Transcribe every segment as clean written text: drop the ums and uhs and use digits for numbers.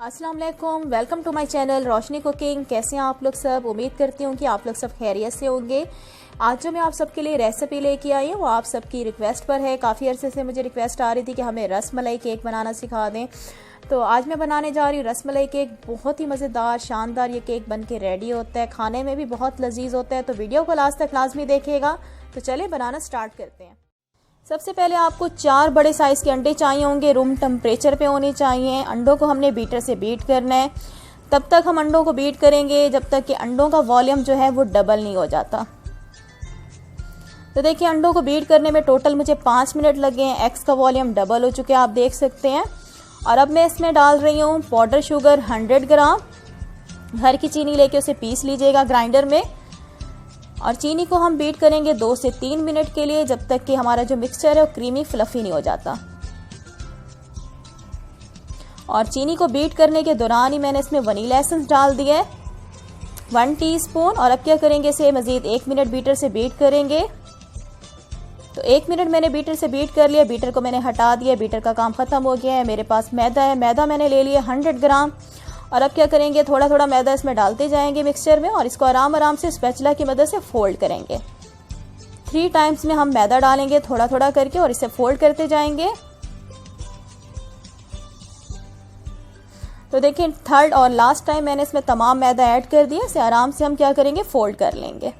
अस्सलाम वालेकुम, welcome to my channel Roshni cooking. कैसे हैं आप लोग सब? उम्मीद करती हूँ कि आप लोग सब खैरियत से होंगे। आज जो मैं आप सबके लिए रेसिपी लेके आई हूँ वो आप सबकी रिक्वेस्ट पर है। काफ़ी अरसे से मुझे रिक्वेस्ट आ रही थी कि हमें रसमलाई केक बनाना सिखा दें, तो आज मैं बनाने जा रही हूँ रसमलाई केक। बहुत ही मज़ेदार शानदार ये केक बन के रेडी होता है, खाने में भी बहुत लजीज होता है। तो वीडियो को लास्ट तक लाजमी देखिएगा। तो चलिए बनाना स्टार्ट करते हैं। सबसे पहले आपको 4 बड़े साइज़ के अंडे चाहिए होंगे, रूम टेम्परेचर पे होने चाहिए। अंडों को हमने बीटर से बीट करना है। तब तक हम अंडों को बीट करेंगे जब तक कि अंडों का वॉल्यूम जो है वो डबल नहीं हो जाता। तो देखिए अंडों को बीट करने में टोटल मुझे 5 मिनट लगे हैं। एक्स का वॉल्यूम डबल हो चुके हैं, आप देख सकते हैं। और अब मैं इसमें डाल रही हूँ पाउडर शुगर 100 ग्राम। घर की चीनी लेके उसे पीस लीजिएगा ग्राइंडर में। और चीनी को हम बीट करेंगे 2 से 3 मिनट के लिए, जब तक कि हमारा जो मिक्सचर है वो क्रीमी फ्लफी नहीं हो जाता। और चीनी को बीट करने के दौरान ही मैंने इसमें वनीला एसेंस डाल दिया है 1 टीस्पून। और अब क्या करेंगे, इसे मज़ीद 1 मिनट बीटर से बीट करेंगे। तो 1 मिनट मैंने बीटर से बीट कर लिया। बीटर को मैंने हटा दिया, बीटर का काम ख़त्म हो गया है। मेरे पास मैदा है, मैदा मैंने ले लिया 100 ग्राम। और अब क्या करेंगे, थोड़ा थोड़ा मैदा इसमें डालते जाएंगे मिक्सचर में और इसको आराम आराम से स्पैचुला की मदद से फोल्ड करेंगे। 3 टाइम्स में हम मैदा डालेंगे थोड़ा थोड़ा करके और इसे फोल्ड करते जाएंगे। तो देखिए थर्ड और लास्ट टाइम मैंने इसमें तमाम मैदा ऐड कर दिया। इसे आराम से हम क्या करेंगे, फोल्ड कर लेंगे।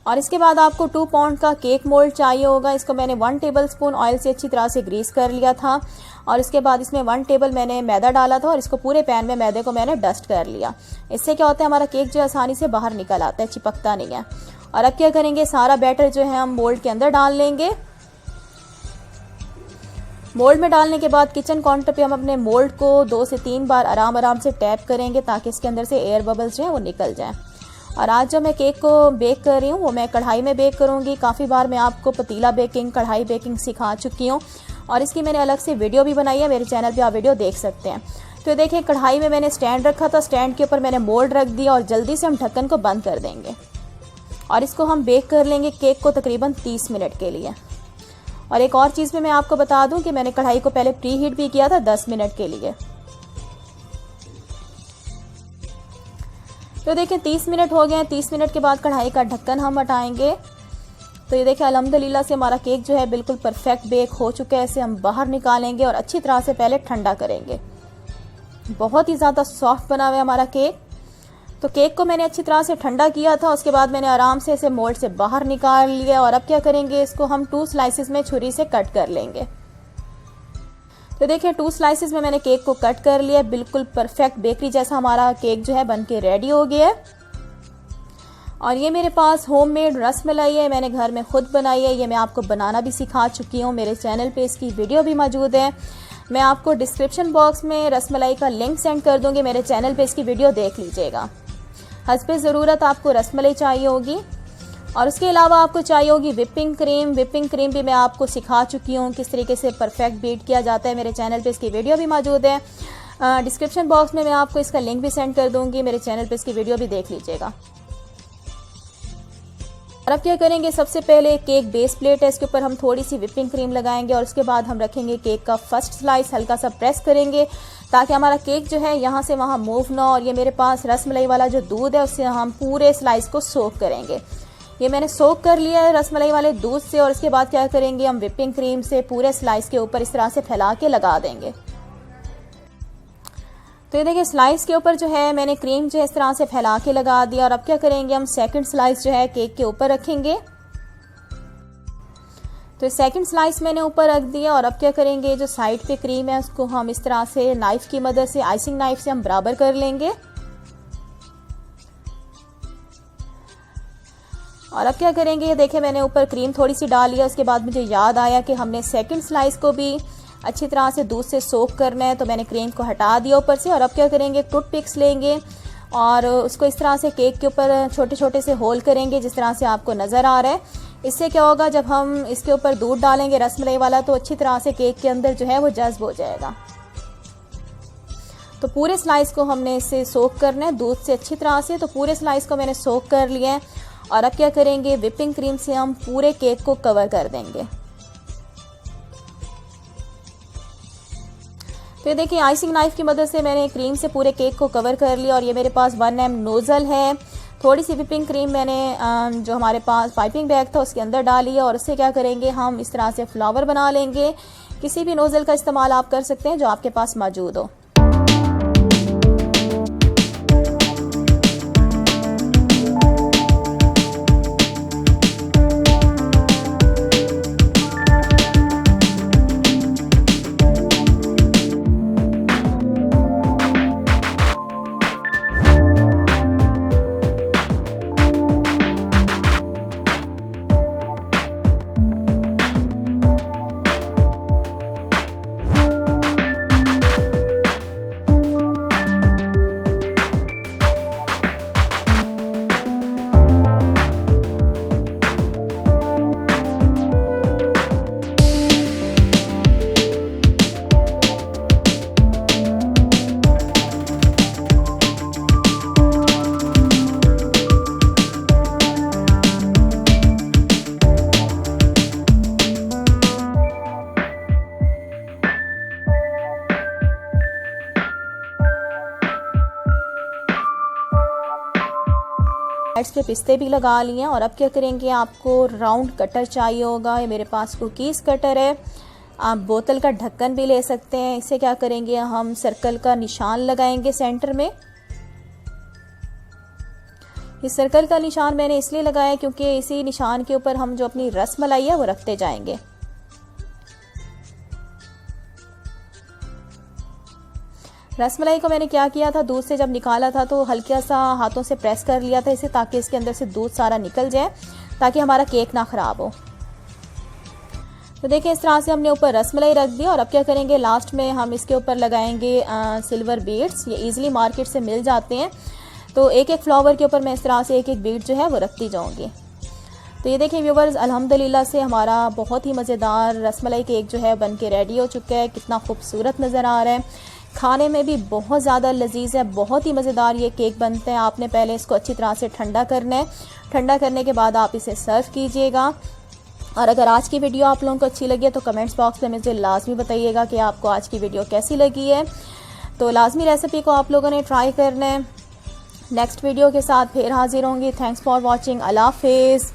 और इसके बाद आपको 2 पाउंड का केक मोल्ड चाहिए होगा। इसको मैंने 1 टेबलस्पून ऑयल से अच्छी तरह से ग्रीस कर लिया था। और इसके बाद इसमें 1 टेबल मैंने मैदा डाला था और इसको पूरे पैन में मैदे को मैंने डस्ट कर लिया। इससे क्या होता है, हमारा केक जो आसानी से बाहर निकल आता है, चिपकता नहीं है। और अब क्या करेंगे, सारा बैटर जो है हम मोल्ड के अंदर डाल लेंगे। मोल्ड में डालने के बाद किचन काउंटर पे हम अपने मोल्ड को 2 से 3 बार आराम आराम से टैप करेंगे ताकि इसके अंदर से एयर बबल्स जो है वो निकल जाएं। और आज जो मैं केक को बेक कर रही हूँ वो मैं कढ़ाई में बेक करूँगी। काफ़ी बार मैं आपको पतीला बेकिंग, कढ़ाई बेकिंग सिखा चुकी हूँ और इसकी मैंने अलग से वीडियो भी बनाई है, मेरे चैनल पे आप वीडियो देख सकते हैं। तो देखिए कढ़ाई में मैंने स्टैंड रखा था, स्टैंड के ऊपर मैंने मोल्ड रख दिया और जल्दी से हम ढक्कन को बंद कर देंगे। और इसको हम बेक कर लेंगे केक को तकरीबन 30 मिनट के लिए। और एक और चीज़ में मैं आपको बता दूँ कि मैंने कढ़ाई को पहले प्री हीट भी किया था 10 मिनट के लिए। तो देखिए 30 मिनट हो गए हैं। 30 मिनट के बाद कढ़ाई का ढक्कन हम हटाएंगे। तो ये देखिए अल्हम्दुलिल्लाह से हमारा केक जो है बिल्कुल परफेक्ट बेक हो चुका है। इसे हम बाहर निकालेंगे और अच्छी तरह से पहले ठंडा करेंगे। बहुत ही ज़्यादा सॉफ्ट बना हुआ है हमारा केक। तो केक को मैंने अच्छी तरह से ठंडा किया था, उसके बाद मैंने आराम से इसे मोल्ड से बाहर निकाल लिया। और अब क्या करेंगे, इसको हम 2 स्लाइसेस में छुरी से कट कर लेंगे। तो देखिए 2 स्लाइसेस में मैंने केक को कट कर लिया। बिल्कुल परफेक्ट बेकरी जैसा हमारा केक जो है बनके रेडी हो गया है। और ये मेरे पास होममेड रसमलाई है, मैंने घर में खुद बनाई है। ये मैं आपको बनाना भी सिखा चुकी हूँ, मेरे चैनल पे इसकी वीडियो भी मौजूद है। मैं आपको डिस्क्रिप्शन बॉक्स में रसमलाई का लिंक सेंड कर दूँगी, मेरे चैनल पे इसकी वीडियो देख लीजिएगा। हस्बे ज़रूरत आपको रसमलाई चाहिए होगी और उसके अलावा आपको चाहिए होगी विपिंग क्रीम। विपिंग क्रीम भी मैं आपको सिखा चुकी हूँ किस तरीके से परफेक्ट बीट किया जाता है, मेरे चैनल पे इसकी वीडियो भी मौजूद है। डिस्क्रिप्शन बॉक्स में मैं आपको इसका लिंक भी सेंड कर दूँगी, मेरे चैनल पे इसकी वीडियो भी देख लीजिएगा। और अब क्या करेंगे, सबसे पहले केक बेस प्लेट है, इसके ऊपर हम थोड़ी सी विपिंग क्रीम लगाएंगे और उसके बाद हम रखेंगे केक का फर्स्ट स्लाइस। हल्का सा प्रेस करेंगे ताकि हमारा केक जो है यहाँ से वहाँ मूव ना हो। और ये मेरे पास रसमलाई वाला जो दूध है उससे हम पूरे स्लाइस को सोक करेंगे। ये मैंने सोक कर लिया है रसमलाई वाले दूध से। और इसके बाद क्या करेंगे, हम विपिंग क्रीम से पूरे स्लाइस के ऊपर इस तरह से फैला के लगा देंगे। तो ये देखिए स्लाइस के ऊपर जो है मैंने क्रीम जो है इस तरह से फैला के लगा दिया। और अब क्या करेंगे, हम सेकंड स्लाइस जो है केक के ऊपर रखेंगे। तो सेकंड स्लाइस मैंने ऊपर रख दिया। और अब क्या करेंगे, जो साइड पे क्रीम है उसको हम इस तरह से नाइफ की मदद से, आइसिंग नाइफ से हम बराबर कर लेंगे। और अब क्या करेंगे, ये देखिए मैंने ऊपर क्रीम थोड़ी सी डाल लिया। उसके बाद मुझे याद आया कि हमने सेकंड स्लाइस को भी अच्छी तरह से दूध से सोक करना है, तो मैंने क्रीम को हटा दिया ऊपर से। और अब क्या करेंगे, टूथपिक्स लेंगे और उसको इस तरह से केक के ऊपर छोटे छोटे से होल करेंगे जिस तरह से आपको नज़र आ रहा है। इससे क्या होगा, जब हम इसके ऊपर दूध डालेंगे रसमलाई वाला तो अच्छी तरह से केक के अंदर जो है वो जज्ब हो जाएगा। तो पूरे स्लाइस को हमने इससे सोक करना है दूध से अच्छी तरह से। तो पूरे स्लाइस को मैंने सोक कर लिया है। और अब क्या करेंगे, विपिंग क्रीम से हम पूरे केक को कवर कर देंगे। तो ये देखिए आइसिंग नाइफ की मदद से मैंने क्रीम से पूरे केक को कवर कर लिया और ये मेरे पास 1 ml नोज़ल है। थोड़ी सी व्हिपिंग क्रीम मैंने जो हमारे पास पाइपिंग बैग था उसके अंदर डाली है और उससे क्या करेंगे, हम इस तरह से फ्लावर बना लेंगे। किसी भी नोज़ल का इस्तेमाल आप कर सकते हैं जो आपके पास मौजूद हो। साइड्स पे पिस्ते भी लगा लिए और अब क्या करेंगे, आपको राउंड कटर चाहिए होगा। ये मेरे पास कुकीज़ कटर है। आप बोतल का ढक्कन भी ले सकते हैं। इससे क्या करेंगे, हम सर्कल का निशान लगाएंगे सेंटर में। इस सर्कल का निशान मैंने इसलिए लगाया क्योंकि इसी निशान के ऊपर हम जो अपनी रसमलाई है वो रखते जाएंगे। रसमलाई को मैंने क्या किया था, दूध से जब निकाला था तो हल्का सा हाथों से प्रेस कर लिया था इसे, ताकि इसके अंदर से दूध सारा निकल जाए, ताकि हमारा केक ना ख़राब हो। तो देखिए इस तरह से हमने ऊपर रसमलाई रख दी और अब क्या करेंगे, लास्ट में हम इसके ऊपर लगाएंगे सिल्वर बीड्स। ये ईजिली मार्केट से मिल जाते हैं। तो एक एक फ्लावर के ऊपर मैं इस तरह से एक एक बीड जो है वो रखती जाऊँगी। तो ये देखिए व्यूवर्स, अल्हम्दुलिल्लाह से हमारा बहुत ही मज़ेदार रसमलाई केक जो है बन के रेडी हो चुका है। कितना खूबसूरत नज़र आ रहा है, खाने में भी बहुत ज़्यादा लजीज है, बहुत ही मज़ेदार ये केक बनते हैं। आपने पहले इसको अच्छी तरह से ठंडा करना है। ठंडा करने के बाद आप इसे सर्व कीजिएगा। और अगर आज की वीडियो आप लोगों को अच्छी लगी है तो कमेंट्स बॉक्स में मुझे लाजमी बताइएगा कि आपको आज की वीडियो कैसी लगी है। तो लाजमी रेसिपी को आप लोगों ने ट्राई करना है। नेक्स्ट वीडियो के साथ फिर हाजिर होंगी। Thanks for watching. अल्लाह हाफिज़।